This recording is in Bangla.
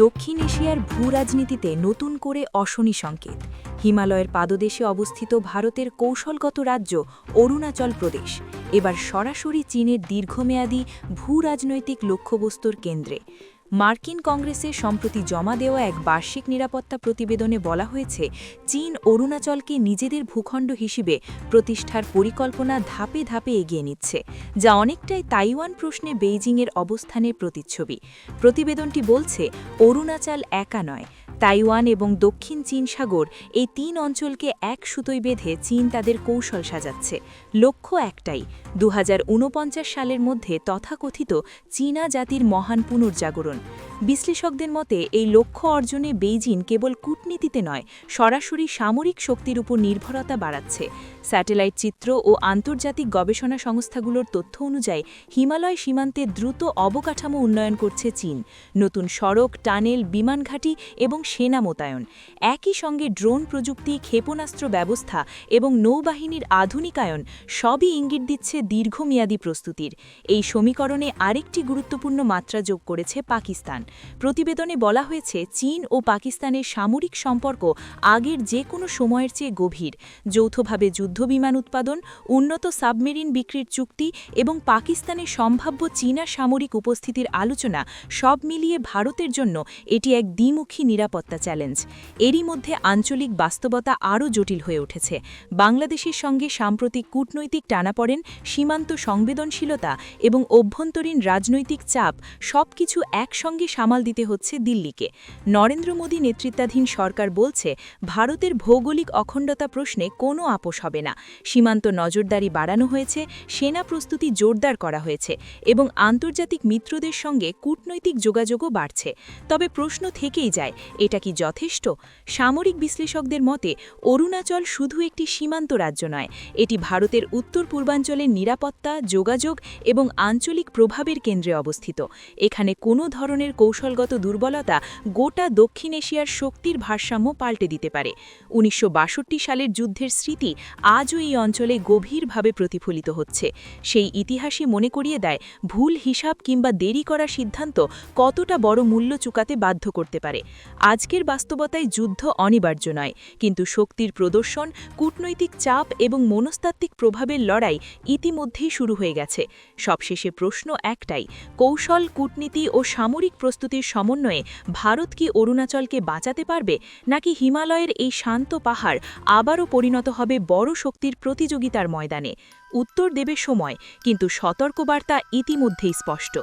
দক্ষিণ এশিয়ার ভূরাজনীতিতে নতুন করে অশনি সংকেত। হিমালয়ের পাদদেশে অবস্থিত ভারতের কৌশলগত রাজ্য অরুণাচল প্রদেশ এবার সরাসরি চীনের দীর্ঘমেয়াদী ভূরাজনৈতিক লক্ষ্যবস্তুর কেন্দ্রে। মার্কিন কংগ্রেসে সম্প্রতি জমা দেওয়া এক বার্ষিক নিরাপত্তা প্রতিবেদনে বলা হয়েছে, চীন অরুণাচলকে নিজেদের ভূখণ্ড হিসেবে প্রতিষ্ঠার পরিকল্পনা ধাপে ধাপে এগিয়ে নিচ্ছে, যা অনেকটাই তাইওয়ান প্রশ্নে বেইজিংয়ের অবস্থানের প্রতিচ্ছবি। প্রতিবেদনটি বলছে, অরুণাচল একা নয়, তাইওয়ান এবং দক্ষিণ চীন সাগর এই তিন অঞ্চলকে এক সুতোয় বেঁধে চীন তাদের কৌশল সাজাচ্ছে। লক্ষ্য একটাই, ২০৪৯ সালের মধ্যে তথাকথিত চীনা জাতির মহান পুনর্জাগরণ। বিশ্লেষকদের মতে এই লক্ষ্য অর্জনে বেইজিং কেবল কূটনীতিতে নয়, সরাসরি সামরিক শক্তির উপর নির্ভরতা বাড়াচ্ছে। স্যাটেলাইট চিত্র ও আন্তর্জাতিক গবেষণা সংস্থাগুলোর তথ্য অনুযায়ী হিমালয় সীমান্তে দ্রুত অবকাঠামো উন্নয়ন করছে চীন। নতুন সড়ক, টানেল, বিমানঘাঁটি এবং সেনা মোতায়েন, একই সঙ্গে ড্রোন প্রযুক্তি, ক্ষেপণাস্ত্র ব্যবস্থা এবং নৌবাহিনীর আধুনিকায়ন সবই ইঙ্গিত দিচ্ছে দীর্ঘমেয়াদী প্রস্তুতির। এই সমীকরণে আরেকটি গুরুত্বপূর্ণ মাত্রা যোগ করেছে পাকিস্তান। প্রতিবেদনে বলা হয়েছে, চীন ও পাকিস্তানের সামরিক সম্পর্ক আগের যে কোনো সময়ের চেয়ে গভীর। যৌথভাবে যুদ্ধবিমান উৎপাদন, উন্নত সাবমেরিন বিক্রির চুক্তি এবং পাকিস্তানের সম্ভাব্য চীনা সামরিক উপস্থিতির আলোচনা সব মিলিয়ে ভারতের জন্য এটি এক দ্বিমুখী নিরাপত্তা চ্যালেঞ্জ। এরই মধ্যে আঞ্চলিক বাস্তবতা আরও জটিল হয়ে উঠেছে। বাংলাদেশের সঙ্গে সাম্প্রতিক কূটনৈতিক টানাপড়েন, সীমান্ত সংবেদনশীলতা এবং অভ্যন্তরীণ রাজনৈতিক চাপ সবকিছু একসঙ্গে সামাল দিতে হচ্ছে দিল্লিকে। নরেন্দ্র মোদী নেতৃত্বাধীন সরকার বলছে, ভারতের ভৌগোলিক অখণ্ডতা প্রশ্নে কোনো আপোষ হবে না। সীমান্ত নজরদারি বাড়ানো হয়েছে, সেনা প্রস্তুতি জোরদার করা হয়েছে এবং আন্তর্জাতিক মিত্রদের সঙ্গে কূটনৈতিক যোগাযোগও বাড়ছে। তবে প্রশ্ন থেকেই যায়, এটা কি যথেষ্ট? সামরিক বিশ্লেষকদের মতে, অরুণাচল শুধু একটি সীমান্ত রাজ্য নয়, এটি ভারতের উত্তর পূর্বাঞ্চলের নিরাপত্তা, যোগাযোগ এবং আঞ্চলিক প্রভাবের কেন্দ্রে অবস্থিত। এখানে কোনো ধরনের কৌশলগত দুর্বলতা গোটা দক্ষিণ এশিয়ার শক্তির ভারসাম্য পাল্টে দিতে পারে। ১৯৬২ সালের যুদ্ধের স্মৃতি আজও এই অঞ্চলে গভীরভাবে প্রতিফলিত হচ্ছে। সেই ইতিহাসই মনে করিয়ে দেয়, ভুল হিসাব কিংবা দেরি করা সিদ্ধান্ত কতটা বড় মূল্য চুকাতে বাধ্য করতে পারে। আজকের বাস্তবতায় যুদ্ধ অনিবার্য নয়, কিন্তু শক্তির প্রদর্শন, কূটনৈতিক চাপ এবং মনস্তাত্ত্বিক প্রভাবের লড়াই ইতিমধ্যেই শুরু হয়ে গেছে। সবশেষে প্রশ্ন একটাই, কৌশল, কূটনীতি ও সামরিক প্রস্তুতির সমন্বয়ে ভারত কি অরুণাচলকে বাঁচাতে পারবে, নাকি হিমালয়ের এই শান্ত পাহাড় আবারও পরিণত হবে বড় শক্তির প্রতিযোগিতার ময়দানে? উত্তর দেবে সময়, কিন্তু সতর্কবার্তা ইতিমধ্যেই স্পষ্ট।